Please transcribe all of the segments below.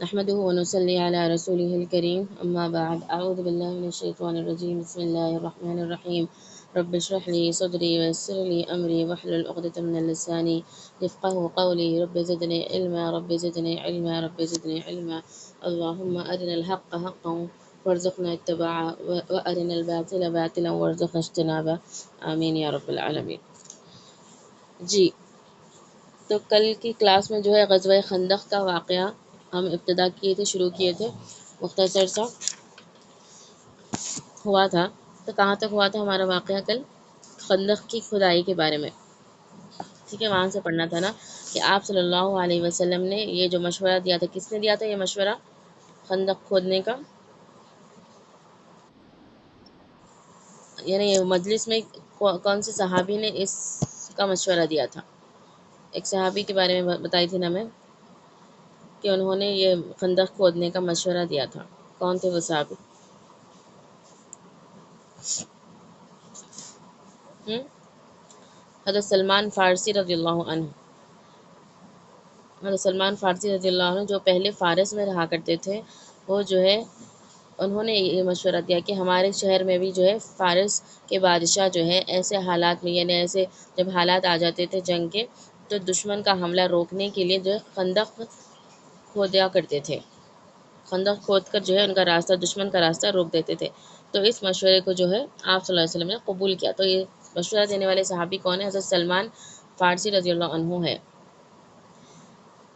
نحمده ونصلي على رسوله الكريم أما بعد أعوذ بالله من الشيطان الرجيم بسم الله الرحمن الرحيم رب اشرح لي صدري ويسر لي أمري واحلل عقدة من لساني يفقهوا قولي رب زدني علما رب زدني علما رب زدني علما اللهم أرنا الحق حقا وارزقنا اتباعه وأرنا الباطل باطلا وارزقنا اجتنابه آمين یا رب العالمین۔ جی، تو کل کی کلاس میں جو ہے غزوہ خندق کا واقعہ ہم ابتدا کیے تھے، شروع کیے تھے، مختصر سا ہوا تھا۔ تو کہاں تک ہوا تھا ہمارا واقعہ کل؟ خندق کی کھدائی کے بارے میں، ٹھیک ہے، وہاں سے پڑھنا تھا نا کہ آپ صلی اللہ علیہ وسلم نے یہ جو مشورہ دیا تھا، کس نے دیا تھا یہ مشورہ خندق کھودنے کا؟ یعنی مجلس میں کون سے صحابی نے اس کا مشورہ دیا تھا؟ ایک صحابی کے بارے میں بتائی تھی نا میں کہ انہوں نے یہ خندق کھودنے کا مشورہ دیا تھا۔ کون تھے وہ صحابی؟ حضرت سلمان فارسی رضی اللہ عنہ۔ حضرت سلمان فارسی رضی اللہ عنہ جو پہلے فارس میں رہا کرتے تھے، وہ جو ہے انہوں نے یہ مشورہ دیا کہ ہمارے شہر میں بھی جو ہے فارس کے بادشاہ جو ہے ایسے حالات میں، یعنی ایسے جب حالات آ جاتے تھے جنگ کے، تو دشمن کا حملہ روکنے کے لیے جو ہے خندق کھودیا کرتے تھے، خندق کھود کر جو ہے ان کا راستہ، دشمن کا راستہ روک دیتے تھے۔ تو اس مشورے کو جو ہے آپ صلی اللہ علیہ وسلم نے قبول کیا۔ تو یہ مشورہ دینے والے صحابی کون ہے؟ حضرت سلمان فارسی رضی اللہ عنہ ہے۔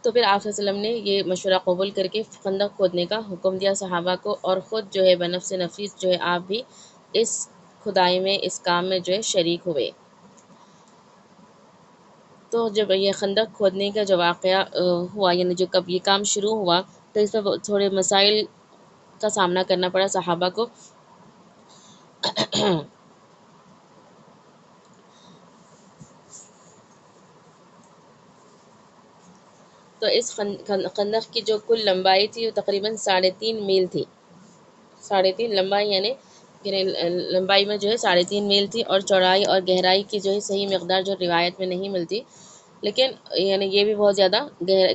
تو پھر آپ صلی اللہ علیہ وسلم نے یہ مشورہ قبول کر کے خندق کھودنے کا حکم دیا صحابہ کو، اور خود جو ہے بنفس نفیس جو ہے آپ بھی اس کھدائی میں، اس کام میں جو ہے شریک ہوئے۔ تو جب یہ خندق کھودنے کا جو واقعہ ہوا، یعنی جو کب یہ کام شروع ہوا، تو اس میں تھوڑے مسائل کا سامنا کرنا پڑا صحابہ کو۔ تو اس خندق کی جو کل لمبائی تھی وہ تقریباً 3.5 میل تھی۔ 3.5 لمبائی، یعنی لمبائی میں جو ہے 3.5 میل تھی، اور چوڑائی اور گہرائی کی جو ہے صحیح مقدار جو روایت میں نہیں ملتی، لیکن یعنی یہ بھی بہت زیادہ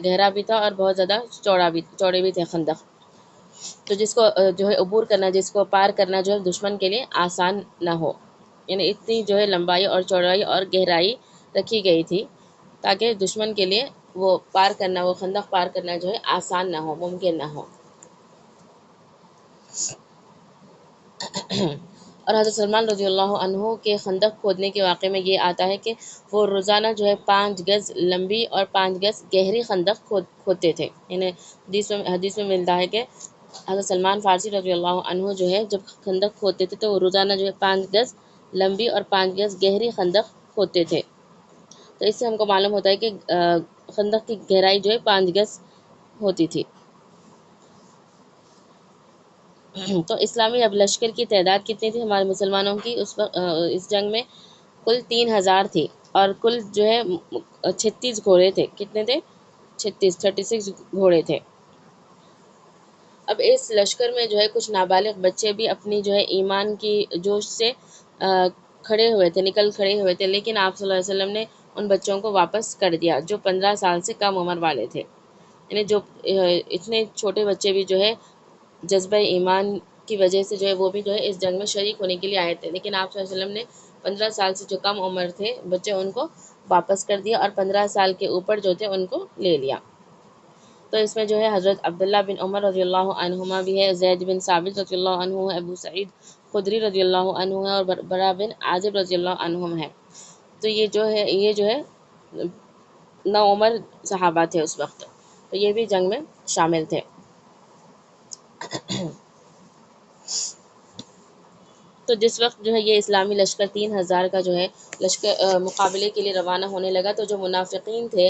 گہرا بھی تھا اور بہت زیادہ چوڑے بھی تھے خندق۔ تو جس کو جو ہے عبور کرنا، جس کو پار کرنا جو ہے دشمن کے لیے آسان نہ ہو، یعنی اتنی جو ہے لمبائی اور چوڑائی اور گہرائی رکھی گئی تھی تاکہ دشمن کے لیے وہ پار کرنا، وہ خندق پار کرنا جو ہے آسان نہ ہو، ممکن نہ ہو۔ اور حضرت سلمان رضی اللہ عنہ کے خندق کھودنے کے واقعے میں یہ آتا ہے کہ وہ روزانہ جو ہے 5 گز لمبی اور 5 گز گہری خندق کھودتے تھے۔ یعنی حدیث میں ملتا ہے کہ حضرت سلمان فارسی رضی اللہ عنہ جو ہے جب خندق کھودتے تھے تو وہ روزانہ جو ہے 5 گز لمبی اور 5 گز گہری خندق کھودتے تھے۔ تو اس سے ہم کو معلوم ہوتا ہے کہ خندق کی گہرائی جو ہے 5 گز ہوتی تھی۔ تو اسلامی اب لشکر کی تعداد کتنی تھی ہمارے مسلمانوں کی اس وقت اس جنگ میں؟ کل 3000 تھی، اور کل جو ہے 36 گھوڑے تھے۔ کتنے تھے؟ 36 گھوڑے تھے۔ اب اس لشکر میں جو ہے کچھ نابالغ بچے بھی اپنی جو ہے ایمان کی جوش سے کھڑے ہوئے تھے، نکل کھڑے ہوئے تھے، لیکن آپ صلی اللہ علیہ وسلم نے ان بچوں کو واپس کر دیا جو 15 سال سے کم عمر والے تھے۔ یعنی جو اتنے چھوٹے بچے بھی جو ہے جذبہ ایمان کی وجہ سے جو ہے وہ بھی جو ہے اس جنگ میں شریک ہونے کے لیے آئے تھے، لیکن آپ صلی اللہ علیہ وسلم نے 15 سال سے جو کم عمر تھے بچے ان کو واپس کر دیا، اور 15 سال کے اوپر جو تھے ان کو لے لیا۔ تو اس میں جو ہے حضرت عبداللہ بن عمر رضی اللہ عنہما بھی ہے، زید بن ثابت رضی اللہ عنہ ہے، ابو سعید خدری رضی اللہ عنہ ہے، اور برا بن عازب رضی اللہ عنہم ہے۔ تو یہ جو ہے 9 عمر صحابہ تھے اس وقت، تو یہ بھی جنگ میں شامل تھے۔ تو جس وقت جو ہے یہ اسلامی لشکر 3000 کا جو ہے لشکر مقابلے کے لیے روانہ ہونے لگا، تو جو منافقین تھے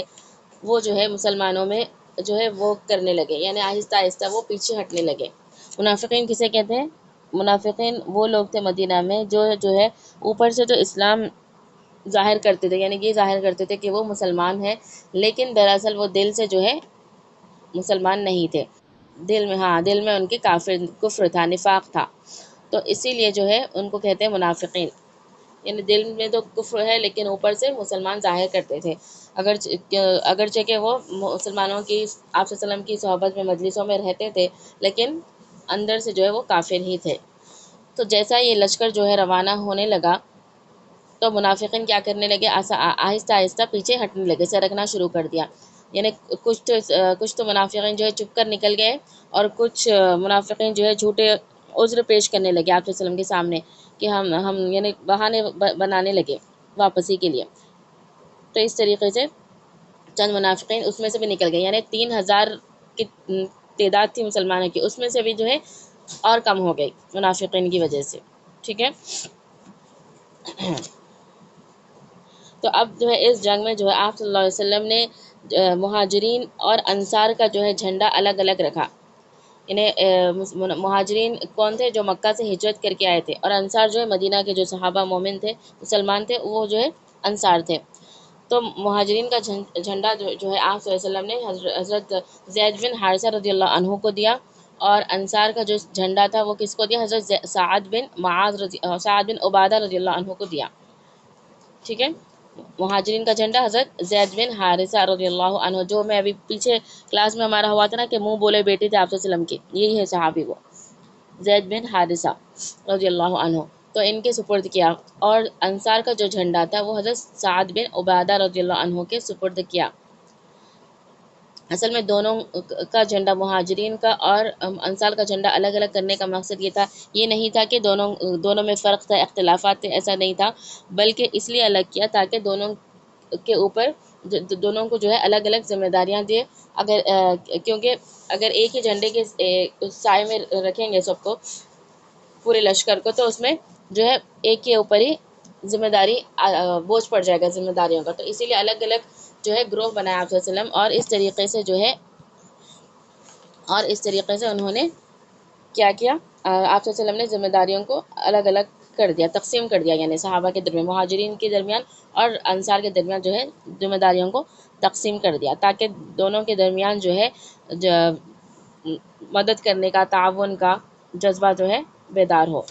وہ جو ہے مسلمانوں میں جو ہے وہ کرنے لگے، یعنی آہستہ آہستہ وہ پیچھے ہٹنے لگے۔ منافقین کسے کہتے ہیں؟ منافقین وہ لوگ تھے مدینہ میں جو ہے اوپر سے جو اسلام ظاہر کرتے تھے، یعنی یہ ظاہر کرتے تھے کہ وہ مسلمان ہیں، لیکن دراصل وہ دل سے جو ہے مسلمان نہیں تھے، دل میں ان کے کفر تھا، نفاق تھا۔ تو اسی لیے جو ہے ان کو کہتے ہیں منافقین۔ یعنی دل میں تو کفر ہے لیکن اوپر سے مسلمان ظاہر کرتے تھے، اگرچہ کہ وہ مسلمانوں کی آپ صلی اللہ علیہ وسلم کی صحبت میں مجلسوں میں رہتے تھے، لیکن اندر سے جو ہے وہ کافر ہی تھے۔ تو جیسا یہ لشکر جو ہے روانہ ہونے لگا تو منافقین کیا کرنے لگے، آہستہ آہستہ پیچھے ہٹنے لگے، سرکنا شروع کر دیا۔ یعنی کچھ تو منافقین جو ہے چپ کر نکل گئے، اور کچھ منافقین جو ہے جھوٹے عذر پیش کرنے لگے آپ صلی اللہ علیہ وسلم کے سامنے، کہ ہم یعنی بہانے بنانے لگے واپسی کے لیے۔ تو اس طریقے سے چند منافقین اس میں سے بھی نکل گئے، یعنی 3,000 کی تعداد تھی مسلمانوں کی، اس میں سے بھی جو ہے اور کم ہو گئی منافقین کی وجہ سے، ٹھیک ہے۔ تو اب جو ہے اس جنگ میں جو ہے آپ صلی اللہ علیہ وسلم نے مہاجرین اور انصار کا جو ہے جھنڈا الگ الگ رکھا۔ انہیں مہاجرین کون تھے؟ جو مکہ سے ہجرت کر کے آئے تھے، اور انصار جو ہے مدینہ کے جو صحابہ مومن تھے، مسلمان تھے، وہ جو ہے انصار تھے۔ تو مہاجرین کا جھنڈا جو ہے آپ صلی اللہ علیہ وسلم نے حضرت زید بن حارثہ رضی اللہ عنہ کو دیا، اور انصار کا جو جھنڈا تھا وہ کس کو دیا؟ حضرت سعد بن عبادہ رضی اللہ عنہ کو دیا، ٹھیک ہے۔ مہاجرین کا جھنڈا حضرت زید بن حارثہ رضی اللہ عنہ، جو میں ابھی پیچھے کلاس میں ہمارا ہوا تھا نا کہ منہ بولے بیٹے تھے آپ صلی اللہ علیہ وسلم کے، یہی ہے صحابی وہ زید بن حارثہ رضی اللہ عنہ، تو ان کے سپرد کیا۔ اور انصار کا جو جھنڈا تھا وہ حضرت سعد بن عبادہ رضی اللہ عنہ کے سپرد کیا۔ اصل میں دونوں کا جھنڈا، مہاجرین کا اور انصار کا جھنڈا الگ الگ کرنے کا مقصد یہ تھا، یہ نہیں تھا کہ دونوں میں فرق تھا، اختلافات تھے، ایسا نہیں تھا، بلکہ اس لیے الگ کیا تاکہ دونوں کے اوپر دونوں کو جو ہے الگ الگ ذمہ داریاں دے۔ کیونکہ اگر ایک ہی جھنڈے کے سائے میں رکھیں گے سب کو، پورے لشکر کو، تو اس میں جو ہے ایک کے اوپر ہی ذمہ داری بوجھ پڑ جائے گا ذمہ داریوں کا، تو اسی لیے الگ الگ جو ہے گروہ بنایا آپ صلی اللہ علیہ وسلم، اور اس طریقے سے جو ہے انہوں نے کیا کیا، آپ صلی اللہ علیہ وسلم نے ذمہ داریوں کو الگ الگ کر دیا، تقسیم کر دیا، یعنی صحابہ کے درمیان، مہاجرین کے درمیان اور انصار کے درمیان جو ہے ذمہ داریوں کو تقسیم کر دیا، تاکہ دونوں کے درمیان جو ہے مدد کرنے کا، تعاون کا جذبہ جو ہے بیدار ہو،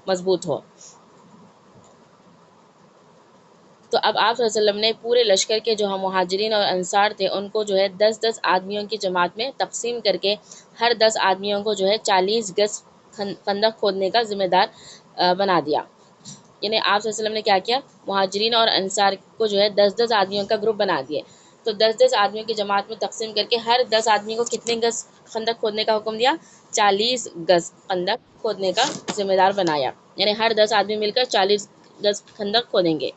مضبوط ہو۔ تو اب آپ صلی اللہ علیہ وسلم نے پورے لشکر کے جو ہم مہاجرین اور انصار تھے ان کو جو ہے 10 آدمیوں کی جماعت میں تقسیم کر کے ہر 10 آدمیوں کو جو ہے 40 گز خندق کھودنے کا ذمہ دار بنا دیا۔ یعنی آپ صلی اللہ علیہ وسلم نے کیا کیا، مہاجرین اور انصار کو جو ہے 10 آدمیوں کا گروپ بنا دیے، تو 10 آدمیوں کی جماعت میں تقسیم کر کے ہر 10 آدمی کو کتنے گز خندق کھودنے کا حکم دیا؟ 40 گز خندق کھودنے کا ذمہ دار بنایا، یعنی ہر 10 آدمی مل کر 40 گز خندق کھودیں گے۔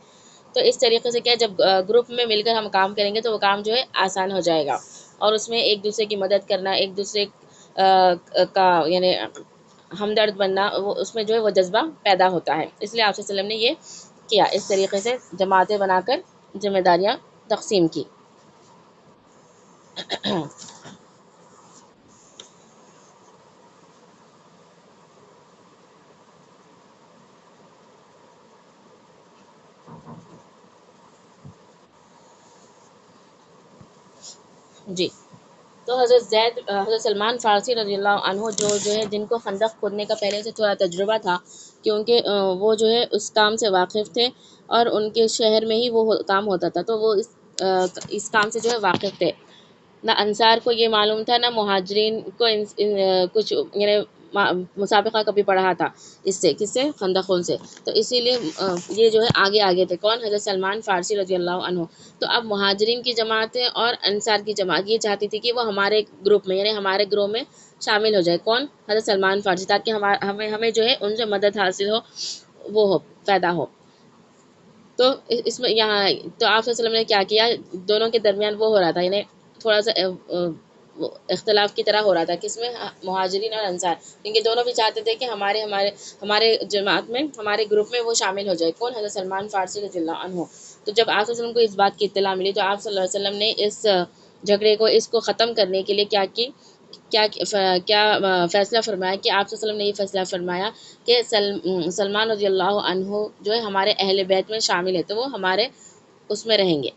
تو اس طریقے سے کیا، جب گروپ میں مل کر ہم کام کریں گے تو وہ کام جو ہے آسان ہو جائے گا، اور اس میں ایک دوسرے کی مدد کرنا، ایک دوسرے کا یعنی ہمدرد بننا، وہ اس میں جو ہے وہ جذبہ پیدا ہوتا ہے۔ اس لیے آپ صلی اللہ علیہ وسلم نے یہ کیا، اس طریقے سے جماعتیں بنا کر ذمہ داریاں تقسیم کی۔ جی، تو حضرت سلمان فارسی رضی اللہ عنہ جو ہے جن کو خندق کھودنے کا پہلے سے تھوڑا تجربہ تھا، کیونکہ وہ جو ہے اس کام سے واقف تھے، اور ان کے شہر میں ہی وہ کام ہوتا تھا، تو وہ اس کام سے جو ہے واقف تھے۔ نہ انصار کو یہ معلوم تھا، نہ مہاجرین کو کچھ یعنی مسابقہ کبھی پڑھا تھا اس سے، کس سے؟ خندقوں سے، تو اسی لیے یہ جو ہے آگے تھے، کون؟ حضرت سلمان فارسی رضی اللہ عنہ۔ تو اب مہاجرین کی جماعتیں اور انصار کی جماعت یہ چاہتی تھی کہ وہ ہمارے گروپ میں، یعنی ہمارے گروہ میں شامل ہو جائے، کون؟ حضرت سلمان فارسی، تاکہ ہمیں جو ہے ان سے مدد حاصل ہو، وہ ہو، پیدا ہو۔ تو اس میں یہاں تو آپ صلی اللہ علیہ وسلم نے کیا کیا، دونوں کے درمیان وہ ہو رہا تھا، یعنی تھوڑا سا اختلاف کی طرح ہو رہا تھا، کس میں؟ مہاجرین اور انصار، کیونکہ دونوں بھی چاہتے تھے کہ ہمارے جماعت میں، ہمارے گروپ میں وہ شامل ہو جائے، کون؟ حضرت سلمان فارسی رضی اللہ عنہ۔ تو جب آپ صلی اللہ علیہ وسلم کو اس بات کی اطلاع ملی تو آپ صلی اللہ علیہ وسلم نے اس جھگڑے کو، اس کو ختم کرنے کے لیے کیا فیصلہ فرمایا کہ آپ صلی اللہ علیہ وسلم نے یہ فیصلہ فرمایا کہ سلمان رضی اللہ عنہ جو ہے ہمارے اہل بیت میں شامل ہے، تو وہ ہمارے اس میں رہیں گے،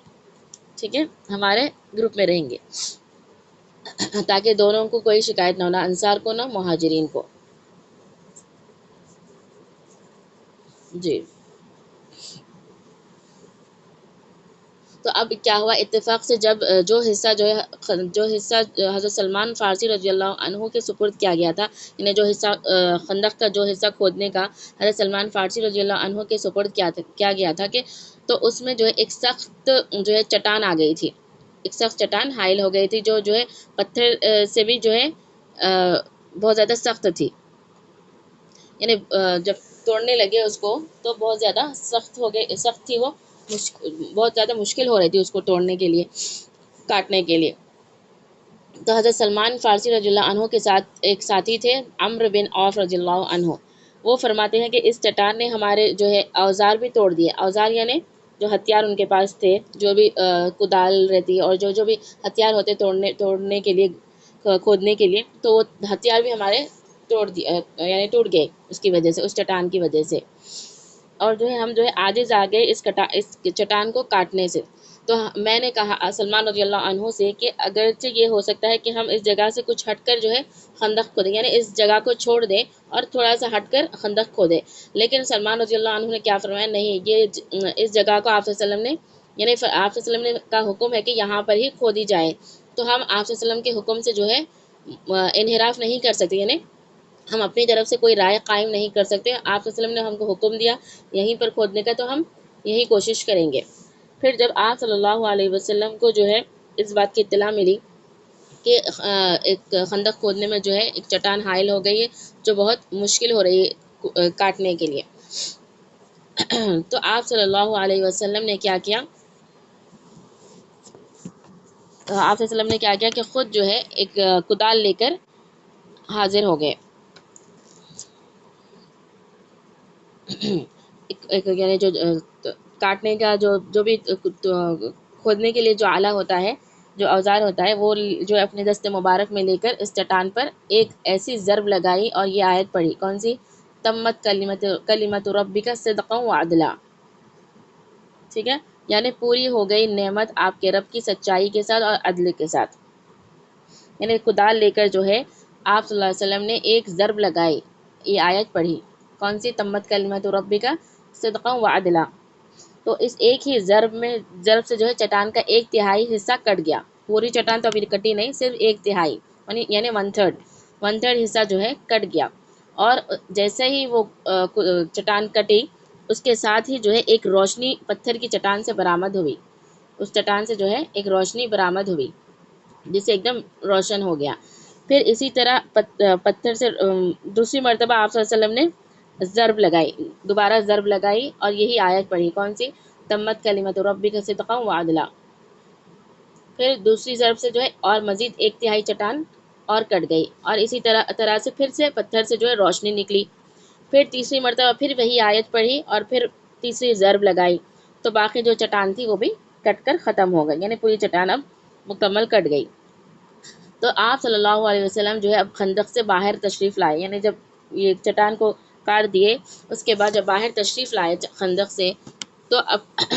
ٹھیک ہے، ہمارے گروپ میں رہیں گے، تاکہ دونوں کو کوئی شکایت نہ ہو، نہ انصار کو نہ مہاجرین کو۔ جی، تو اب کیا ہوا، اتفاق سے جب جو حصہ حضرت سلمان فارسی رضی اللہ عنہ کے سپرد کیا گیا تھا، یعنی جو حصہ خندق کا جو حصہ کھودنے کا حضرت سلمان فارسی رضی اللہ عنہ کے سپرد کیا گیا تھا، کہ تو اس میں جو ہے ایک سخت جو ہے چٹان آ گئی تھی، ایک سخت چٹان حائل ہو گئی تھی، جو ہے پتھر سے بھی جو ہے بہت زیادہ سخت تھی، یعنی جب توڑنے لگے اس کو تو بہت زیادہ سخت تھی وہ، بہت زیادہ مشکل ہو رہی تھی اس کو توڑنے کے لیے، کاٹنے کے لیے۔ تو حضرت سلمان فارسی رضی اللہ عنہ کے ساتھ ایک ساتھی تھے عمرو بن عوف رضی اللہ عنہ، وہ فرماتے ہیں کہ اس چٹان نے ہمارے جو ہے اوزار بھی توڑ دیے، اوزار یعنی جو ہتھیار ان کے پاس تھے، جو بھی کدال رہتی اور جو بھی ہتھیار ہوتے توڑنے کے لیے، کھودنے کے لیے، تو وہ ہتھیار بھی ہمارے یعنی ٹوٹ گئے اس کی وجہ سے، اس چٹان کی وجہ سے، اور جو ہے ہم جو ہے عاجز آ گئے اس چٹان کو کاٹنے سے۔ تو میں نے کہا سلمان رضی اللہ عنہ سے کہ اگرچہ یہ ہو سکتا ہے کہ ہم اس جگہ سے کچھ ہٹ کر جو ہے خندق کھودیں، یعنی اس جگہ کو چھوڑ دیں اور تھوڑا سا ہٹ کر خندق کھودیں، لیکن سلمان رضی اللہ عنہ نے کیا فرمایا، نہیں، یہ اس جگہ کو آپ صلی اللہ علیہ وسلم نے، یعنی آپ صلی اللہ علیہ وسلم کا حکم ہے کہ یہاں پر ہی کھودی جائے، تو ہم آپ صلی اللہ علیہ وسلم کے حکم سے جو ہے انحراف نہیں کر سکتے، یعنی ہم اپنی طرف سے کوئی رائے قائم نہیں کر سکتے، آپ صلی اللہ علیہ وسلم نے ہم کو حکم دیا یہیں پر کھودنے کا، تو ہم یہی کوشش کریں گے۔ پھر جب آپ صلی اللہ علیہ وسلم کو جو ہے اس بات کی اطلاع ملی کہ ایک خندق کھودنے میں جو ہے ایک چٹان حائل ہو گئی ہے جو بہت مشکل ہو رہی ہے کاٹنے کے لیے، تو آپ صلی اللہ علیہ وسلم نے کیا کیا، آپ صلی اللہ علیہ وسلم نے کیا کیا کہ خود جو ہے ایک کدال لے کر حاضر ہو گئے، یعنی جو کاٹنے کا جو بھی کھودنے کے لیے جو آلہ ہوتا ہے، جو اوزار ہوتا ہے، وہ جو اپنے دست مبارک میں لے کر اس چٹان پر ایک ایسی ضرب لگائی اور یہ آیت پڑھی، کون سی، تمت کلمت ربک صدقا وعدلا، ٹھیک ہے، یعنی پوری ہو گئی نعمت آپ کے رب کی سچائی کے ساتھ اور عدل کے ساتھ، یعنی کدال لے کر جو ہے آپ صلی اللہ علیہ وسلم نے ایک ضرب لگائی، یہ آیت پڑھی، کون سی، تمت کلمت ربک صدقا وعدلا، تو اس ایک ہی ضرب سے جو ہے چٹان کا 1/3 حصہ کٹ گیا، پوری چٹان تو ابھی کٹی نہیں، صرف 1/3 یعنی 1/3 حصہ جو ہے کٹ گیا، اور جیسے ہی وہ چٹان کٹی اس کے ساتھ ہی جو ہے ایک روشنی پتھر کی چٹان سے برآمد ہوئی، اس چٹان سے جو ہے ایک روشنی برآمد ہوئی جس سے ایک دم روشن ہو گیا۔ پھر اسی طرح پتھر سے دوسری مرتبہ آپ صلی اللہ علیہ وسلم نے ضرب لگائی، دوبارہ ضرب لگائی اور یہی آیت پڑھی، کون سی، تمت کلمت ربک صدقا وعدلا، پھر دوسری ضرب سے جو ہے اور مزید 1/3 چٹان اور کٹ گئی، اور اسی طرح سے پھر سے پتھر سے جو ہے روشنی نکلی، پھر تیسری مرتبہ پھر وہی آیت پڑھی اور پھر تیسری ضرب لگائی، تو باقی جو چٹان تھی وہ بھی کٹ کر ختم ہو گئی، یعنی پوری چٹان اب مکمل کٹ گئی۔ تو آپ صلی اللہ علیہ وسلم جو ہے اب خندق سے باہر تشریف لائے، یعنی جب یہ چٹان کو کاٹ دیے اس کے بعد جب باہر تشریف لائے خندق سے، تو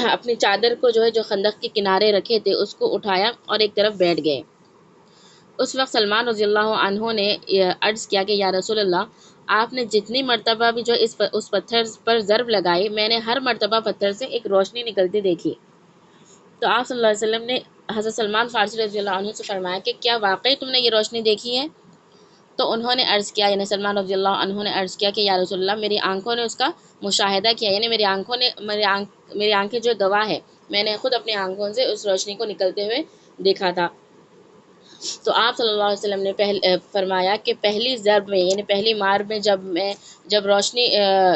اپنی چادر کو جو ہے جو خندق کے کنارے رکھے تھے اس کو اٹھایا اور ایک طرف بیٹھ گئے۔ اس وقت سلمان رضی اللہ عنہ نے عرض کیا کہ یا رسول اللہ، آپ نے جتنی مرتبہ بھی جو اس پتھر پر ضرب لگائی، میں نے ہر مرتبہ پتھر سے ایک روشنی نکلتی دیکھی۔ تو آپ صلی اللہ علیہ وسلم نے حضرت سلمان فارسی رضی اللہ عنہ سے فرمایا کہ کیا واقعی تم نے یہ روشنی دیکھی ہے؟ تو انہوں نے عرض کیا، یعنی سلمان رضی اللہ عنہ نے عرض کیا کہ یا رسول اللہ، میری آنکھوں نے اس کا مشاہدہ کیا، یعنی میری آنکھیں جو گواہ ہے، میں نے خود اپنی آنکھوں سے اس روشنی کو نکلتے ہوئے دیکھا تھا۔ تو آپ صلی اللہ علیہ وسلم نے فرمایا کہ پہلی ضرب میں، یعنی پہلی مار میں جب روشنی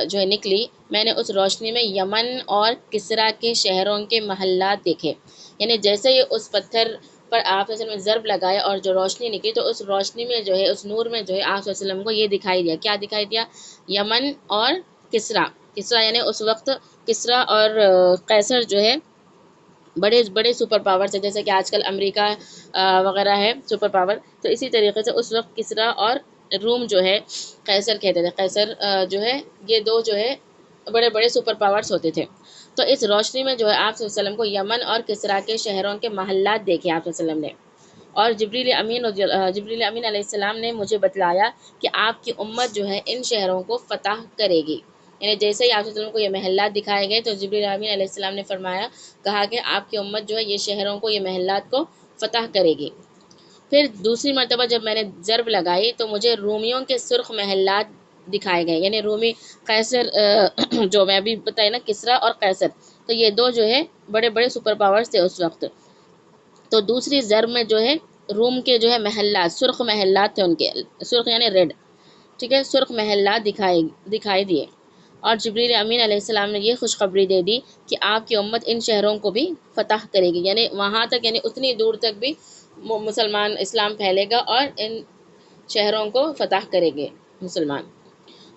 جو ہے نکلی، میں نے اس روشنی میں یمن اور کسرا کے شہروں کے محلات دیکھے، یعنی جیسے ہی اس پتھر پر آپ صلی اللہ علیہ وسلم نے ضرب لگایا اور جو روشنی نکلی، تو اس روشنی میں جو ہے، اس نور میں جو ہے آپ صلی اللہ علیہ وسلم کو یہ دکھائی دیا، کیا دکھائی دیا، یمن اور کسرا یعنی اس وقت کسرا اور قیصر جو ہے بڑے بڑے سپر پاورز ہیں، جیسے کہ آج کل امریکہ وغیرہ ہے سپر پاور، تو اسی طریقے سے اس وقت کسرا اور روم جو ہے، قیصر کہتے تھے، قیصر جو ہے، یہ دو جو ہے بڑے بڑے سپر پاورز ہوتے تھے۔ تو اس روشنی میں جو ہے آپ صلی اللہ علیہ وسلم کو یمن اور کسرا کے شہروں کے محلات دیکھے آپ صلی اللہ علیہ وسلم نے، اور جبریل امین علیہ السلام نے مجھے بتلایا کہ آپ کی امت جو ہے ان شہروں کو فتح کرے گی، یعنی جیسے ہی آپ صلی اللہ علیہ وسلم کو یہ محلات دکھائے گئے تو جبریل امین علیہ السلام نے کہا کہ آپ کی امت جو ہے یہ شہروں کو، یہ محلات کو فتح کرے گی۔ پھر دوسری مرتبہ جب میں نے ضرب لگائی تو مجھے رومیوں کے سرخ محلات دکھائے گئے، یعنی رومی قیصر جو میں ابھی بتائی نا، کسریٰ اور قیصر، تو یہ دو جو ہے بڑے بڑے سپر پاورز تھے اس وقت۔ تو دوسری ضرب میں جو ہے روم کے جو ہے محلات، سرخ محلات تھے ان کے، سرخ یعنی ریڈ، ٹھیک ہے، سرخ محلات دکھائی دیے، اور جبریل امین علیہ السلام نے یہ خوشخبری دے دی کہ آپ کی امت ان شہروں کو بھی فتح کرے گی، یعنی وہاں تک، یعنی اتنی دور تک بھی مسلمان اسلام پھیلے گا اور ان شہروں کو فتح کرے گے مسلمان۔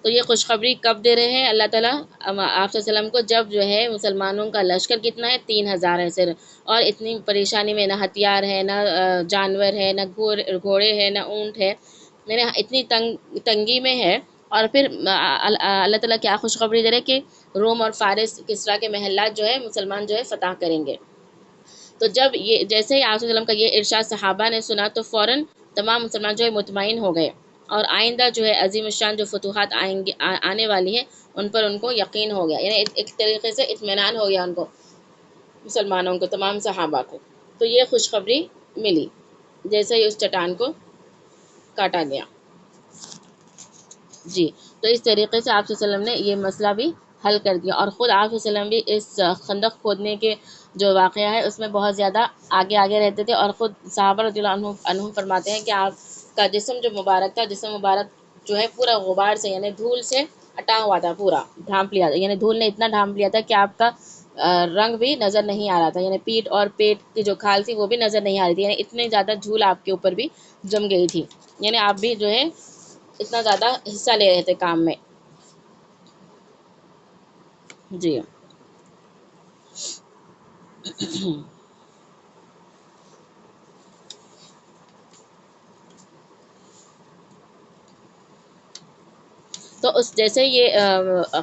تو یہ خوشخبری کب دے رہے ہیں اللہ تعالیٰ آپ صلی اللہ علیہ وسلم کو؟ جب جو ہے مسلمانوں کا لشکر کتنا ہے، 3000 ہے صرف، اور اتنی پریشانی میں، نہ ہتھیار ہے، نہ جانور ہے، نہ گھوڑے ہے، نہ اونٹ ہے، یعنی اتنی تنگی میں ہے، اور پھر اللہ تعالیٰ کیا خوشخبری دے رہے کہ روم اور فارس، کسریٰ کے محلات جو ہے مسلمان جو ہے فتح کریں گے۔ تو جب یہ جیسے ہی آپ صلی اللہ علیہ وسلم کا یہ ارشاد صحابہ نے سنا تو فوراً تمام مسلمان جو ہے مطمئن ہو گئے، اور آئندہ جو ہے عظیم الشان جو فتوحات آنے والی ہیں ان پر ان کو یقین ہو گیا، یعنی ایک طریقے سے اطمینان ہو گیا ان کو، مسلمانوں کو، تمام صحابہ کو۔ تو یہ خوشخبری ملی جیسے ہی اس چٹان کو کاٹا گیا۔ جی، تو اس طریقے سے آپ صلی اللہ علیہ وسلم نے یہ مسئلہ بھی حل کر دیا، اور خود آپ صلی اللہ علیہ وسلم بھی اس خندق کھودنے کے جو واقعہ ہے اس میں بہت زیادہ آگے رہتے تھے، اور خود صحابہ رضی اللہ عنہم فرماتے ہیں کہ آپ کا جسم جو مبارک تھا، جسم مبارک جو ہے پورا غبار سے، یعنی دھول سے اٹا ہوا تھا، پورا ڈھانپ لیا تھا، یعنی دھول نے اتنا ڈھانپ لیا تھا کہ آپ کا رنگ بھی نظر نہیں آ رہا تھا، یعنی پیٹھ اور پیٹ کی جو کھال تھی وہ بھی نظر نہیں آ رہی تھی، یعنی اتنی زیادہ دھول آپ کے اوپر بھی جم گئی تھی، یعنی آپ بھی جو ہے اتنا زیادہ حصہ لے رہے تھے کام میں۔ جی تو اس جیسے یہ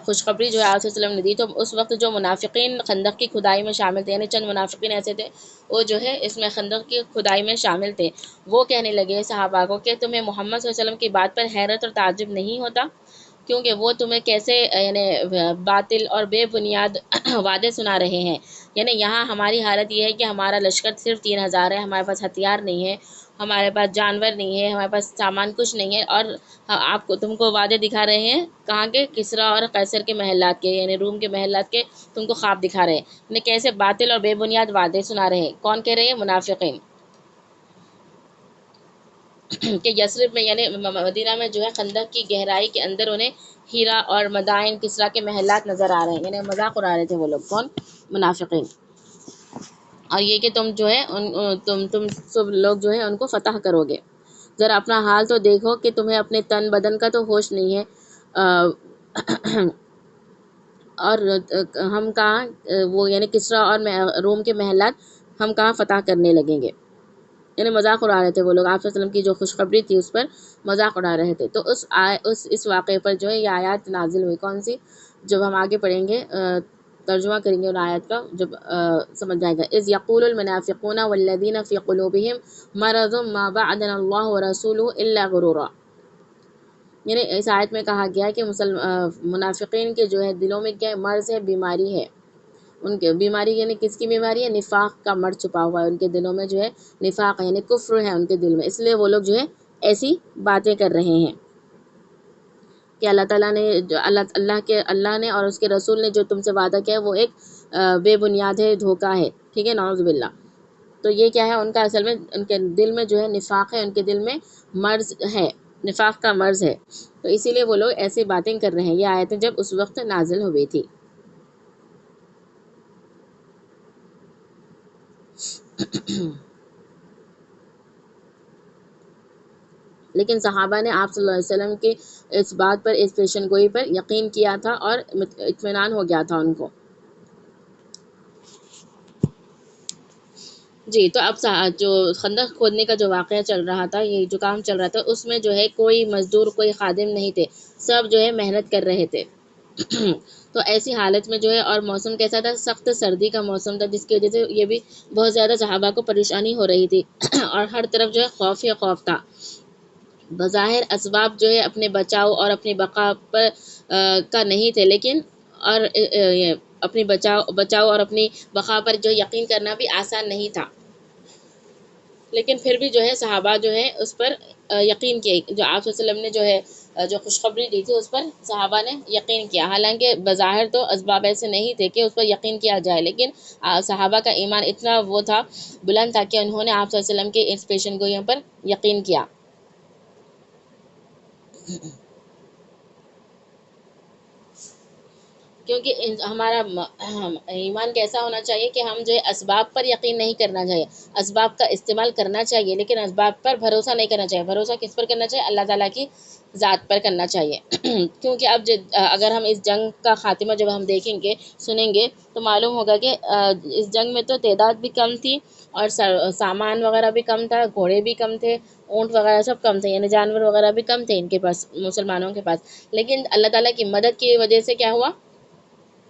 خوشخبری جو ہے آپ صلی اللہ علیہ وسلم نے دی، تو اس وقت جو منافقین خندق کی کھدائی میں شامل تھے، یعنی چند منافقین ایسے تھے وہ جو ہے اس میں خندق کی کھدائی میں شامل تھے، وہ کہنے لگے صحابہ کو کہ تمہیں محمد صلی اللہ علیہ وسلم کی بات پر حیرت اور تعجب نہیں ہوتا، کیونکہ وہ تمہیں کیسے یعنی باطل اور بے بنیاد وعدے سنا رہے ہیں، یعنی یہاں ہماری حالت یہ ہے کہ ہمارا لشکر صرف 3000 ہے، ہمارے پاس ہتھیار نہیں ہے، ہمارے پاس جانور نہیں ہے، ہمارے پاس سامان کچھ نہیں ہے، اور تم کو وعدے دکھا رہے ہیں کہاں کے، کسریٰ اور قیصر کے محلات کے، یعنی روم کے محلات کے تم کو خواب دکھا رہے ہیں، یعنی کیسے باطل اور بے بنیاد وعدے سنا رہے ہیں، کون کہہ رہے ہیں؟ منافقین، کہ یثرب میں یعنی مدینہ میں جو ہے خندق کی گہرائی کے اندر انہیں ہیرا اور مدائن کسریٰ کے محلات نظر آ رہے ہیں، یعنی مذاق اڑا رہے تھے وہ لوگ، کون؟ منافقین، اور یہ کہ تم جو ہے تم سب لوگ جو ہے ان کو فتح کرو گے، ذرا اپنا حال تو دیکھو کہ تمہیں اپنے تن بدن کا تو ہوش نہیں ہے، اور ہم کہاں وہ یعنی کسریٰ اور روم کے محلات ہم کہاں فتح کرنے لگیں گے، یعنی مذاق اڑا رہے تھے وہ لوگ، آپ صلی اللہ علیہ وسلم کی جو خوشخبری تھی اس پر مذاق اڑا رہے تھے۔ تو اس واقعے پر جو ہے یہ آیات نازل ہوئی، کون سی؟ جب ہم آگے پڑھیں گے ترجمہ کریں گے ان آیات کا، جب سمجھ جائے گا۔ اذ یقول المنافقون والذین فی قلوبہم مرض ما وعدنا اللہ ورسولہ الا غرورا، یعنی اس آیت میں کہا گیا کہ منافقین کے جو ہے دلوں میں کیا مرض ہے، بیماری ہے، ان کے بیماری یعنی کس کی بیماری ہے؟ نفاق کا مرض چھپا ہوا ہے ان کے دلوں میں، جو ہے نفاق ہے، یعنی کفر ہے ان کے دل میں، اس لیے وہ لوگ جو ہے ایسی باتیں کر رہے ہیں کہ اللہ تعالیٰ نے اللہ نے اور اس کے رسول نے جو تم سے وعدہ کیا ہے وہ ایک بے بنیاد ہے، دھوکہ ہے، ٹھیک ہے، نعوذ باللہ۔ تو یہ کیا ہے؟ ان کا اصل میں ان کے دل میں جو ہے نفاق ہے، ان کے دل میں مرض ہے، نفاق کا مرض ہے، تو اسی لیے وہ لوگ ایسی باتیں کر رہے ہیں۔ یہ آیتیں جب اس وقت نازل ہوئی تھی۔ لیکن صحابہ نے آپ صلی اللہ علیہ وسلم کی اس بات پر، اس پیشن گوئی پر یقین کیا تھا اور اطمینان ہو گیا تھا ان کو۔ جی، تو اب جو خندق کھودنے کا جو واقعہ چل رہا تھا، یہ جو کام چل رہا تھا، اس میں جو ہے کوئی مزدور، کوئی خادم نہیں تھے، سب جو ہے محنت کر رہے تھے۔ تو ایسی حالت میں جو ہے، اور موسم کیسا تھا؟ سخت سردی کا موسم تھا، جس کی وجہ سے یہ بھی بہت زیادہ صحابہ کو پریشانی ہو رہی تھی، اور ہر طرف جو ہے خوف ہی خوف تھا بظاہر اسباب جو ہے اپنے بچاؤ اور اپنی بقا پر کا نہیں تھے، لیکن اور یہ اپنی بچاؤ اور اپنی بقا پر جو یقین کرنا بھی آسان نہیں تھا، لیکن پھر بھی جو ہے صحابہ جو ہے اس پر یقین کیا، جو آپ صلی اللہ علیہ وسلم نے جو ہے جو خوشخبری دی تھی اس پر صحابہ نے یقین کیا، حالانکہ بظاہر تو اسباب ایسے نہیں تھے کہ اس پر یقین کیا جائے، لیکن صحابہ کا ایمان اتنا وہ تھا، بلند تھا، کہ انہوں نے آپ صلی اللہ علیہ وسلم کی اس پیشن گوئیوں پر یقین کیا۔ کیونکہ ہمارا ایمان کیسا ہونا چاہیے کہ ہم جو ہے اسباب پر یقین نہیں کرنا چاہیے، اسباب کا استعمال کرنا چاہیے، لیکن اسباب پر بھروسہ نہیں کرنا چاہیے۔ بھروسہ کس پر کرنا چاہیے؟ اللہ تعالیٰ کی ذات پر کرنا چاہیے۔ کیونکہ اب اگر ہم اس جنگ کا خاتمہ جب ہم دیکھیں گے سنیں گے تو معلوم ہوگا کہ اس جنگ میں تو تعداد بھی کم تھی، اور سامان وغیرہ بھی کم تھا، گھوڑے بھی کم تھے، اونٹ وغیرہ سب کم تھے، یعنی جانور وغیرہ بھی کم تھے ان کے پاس، مسلمانوں کے پاس، لیکن اللہ تعالیٰ کی مدد کی وجہ سے کیا ہوا؟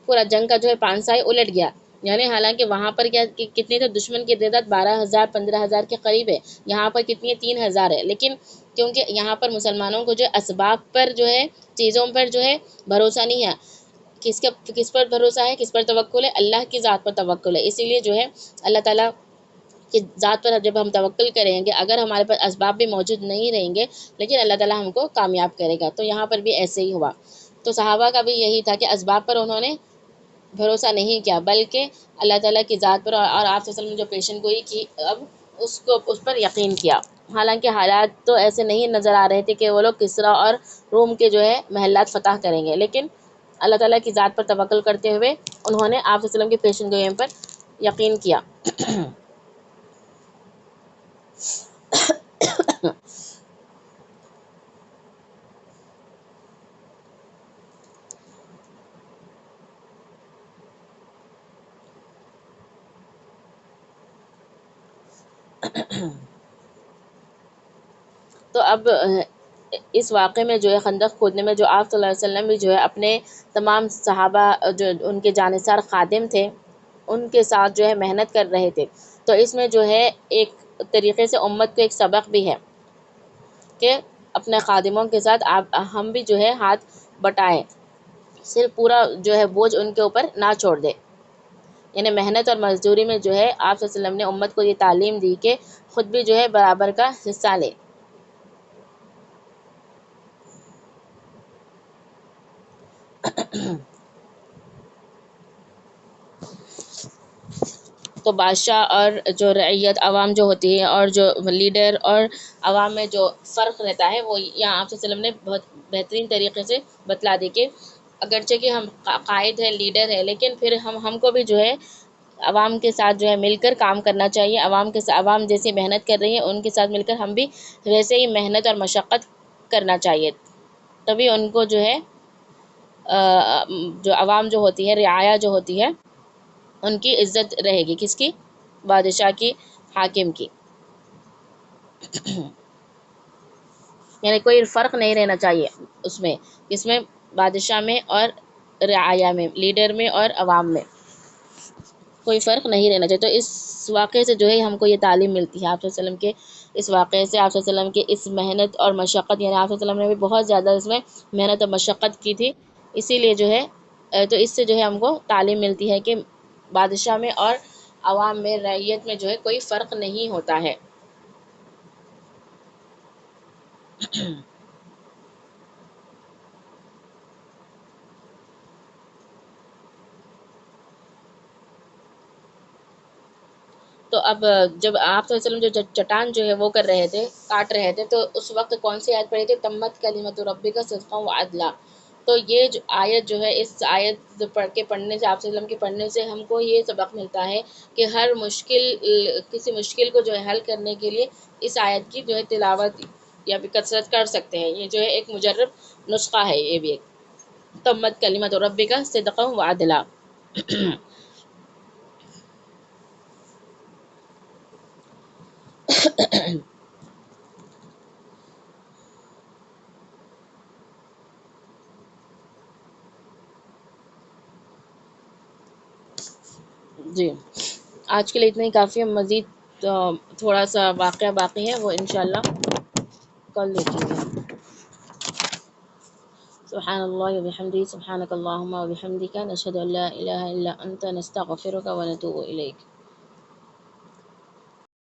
پورا جنگ کا جو ہے پانسائی الٹ گیا، یعنی حالانکہ وہاں پر کیا کتنی تھے؟ دشمن کی تعداد 12,000 15,000 کے قریب ہے، یہاں پر کتنی ہے؟ 3,000 ہے، لیکن کیونکہ یہاں پر مسلمانوں کو جو اسباب پر جو ہے، چیزوں پر جو ہے بھروسہ نہیں ہے، کس پر بھروسہ ہے؟ کس پر توکل ہے؟ اللہ کی ذات پر توکل ہے۔ اسی لیے جو ہے اللہ تعالیٰ کی ذات پر جب ہم توکل کریں گے، اگر ہمارے پاس اسباب بھی موجود نہیں رہیں گے، لیکن اللہ تعالیٰ ہم کو کامیاب کرے گا۔ تو یہاں پر بھی ایسے ہی ہوا، تو صحابہ کا بھی یہی تھا کہ اسباب پر انہوں نے بھروسہ نہیں کیا، بلکہ اللہ تعالیٰ کی ذات پر اور آپ صلی اللہ علیہ وسلم نے جو پیشن گوئی کی، اب اس پر یقین کیا۔ حالانکہ حالات تو ایسے نہیں نظر آ رہے تھے کہ وہ لوگ کسریٰ اور روم کے جو ہے محلات فتح کریں گے، لیکن اللہ تعالیٰ کی ذات پر توکل کرتے ہوئے انہوں نے آپ صلی اللہ علیہ وسلم کی پیشن گوئیوں پر یقین کیا۔ تو اب اس واقعے میں جو ہے خندق کھودنے میں جو آپ صلی اللہ علیہ وسلم بھی جو ہے اپنے تمام صحابہ جو ان کے جانثار خادم تھے ان کے ساتھ جو ہے محنت کر رہے تھے، تو اس میں جو ہے ایک طریقے سے امت کو ایک سبق بھی ہے کہ اپنے خادموں کے ساتھ ہم بھی جو ہے ہاتھ بٹائیں، صرف پورا جو ہے بوجھ ان کے اوپر نہ چھوڑ دے، یعنی محنت اور مزدوری میں جو ہے آپ صلی اللہ علیہ وسلم نے امت کو یہ تعلیم دی کہ خود بھی جو ہے برابر کا حصہ لے۔ تو بادشاہ اور جو رعیت عوام جو ہوتی ہے اور جو لیڈر اور عوام میں جو فرق رہتا ہے وہ یہاں آپ صلی اللہ علیہ وسلم نے بہت بہترین طریقے سے بتلا دی کہ اگرچہ کہ ہم قائد ہے، لیڈر ہے، لیکن پھر ہم کو بھی جو ہے عوام کے ساتھ جو ہے مل کر کام کرنا چاہیے، عوام جیسی محنت کر رہی ہے ان کے ساتھ مل کر ہم بھی ویسے ہی محنت اور مشقت کرنا چاہیے، تبھی ان کو جو ہے جو عوام جو ہوتی ہے، رعایا جو ہوتی ہے، ان کی عزت رہے گی، کس کی؟ بادشاہ کی، حاکم کی، یعنی کوئی فرق نہیں رہنا چاہیے اس میں، کس میں؟ بادشاہ میں اور رعایا میں، لیڈر میں اور عوام میں کوئی فرق نہیں رہنا چاہیے۔ تو اس واقعے سے جو ہے ہم کو یہ تعلیم ملتی ہے، آپ صلی اللہ علیہ وسلم کے اس واقعے سے، آپ صلی اللہ علیہ وسلم کے اس محنت اور مشقت، یعنی آپ صلی اللہ علیہ وسلم نے بھی بہت زیادہ اس میں محنت اور مشقت کی تھی، اسی لیے جو ہے تو اس سے جو ہے ہم کو تعلیم ملتی ہے کہ بادشاہ میں اور عوام میں، رعیت میں جو ہے کوئی فرق نہیں ہوتا ہے۔ تو اب جب آپ صلی اللہ علیہ وسلم جو چٹان جو ہے وہ کر رہے تھے، کاٹ رہے تھے، تو اس وقت کون سی آیت پڑھی تھی؟ تمت کلمت ربک صدقا وعدلا۔ تو یہ جو آیت جو ہے، اس آیت پڑھنے سے، آپ صلی اللہ علیہ وسلم کے پڑھنے سے ہم کو یہ سبق ملتا ہے کہ ہر کسی مشکل کو جو ہے حل کرنے کے لیے اس آیت کی جو ہے تلاوت یا بھی کثرت کر سکتے ہیں، یہ جو ہے ایک مجرب نسخہ ہے، یہ بھی ایک تمت کلمت ربک صدقا وعدلا۔ جی، آج کے لیے اتنا ہی کافی ہے، مزید تھوڑا سا واقعہ باقی ہے، وہ انشاءاللہ کال لیتی ہوں میں. سبحان اللہ و بحمدہ سبحانک اللہم و بحمدک نشہد ان لا الہ الا انت نستغفرک و نتوب الیک.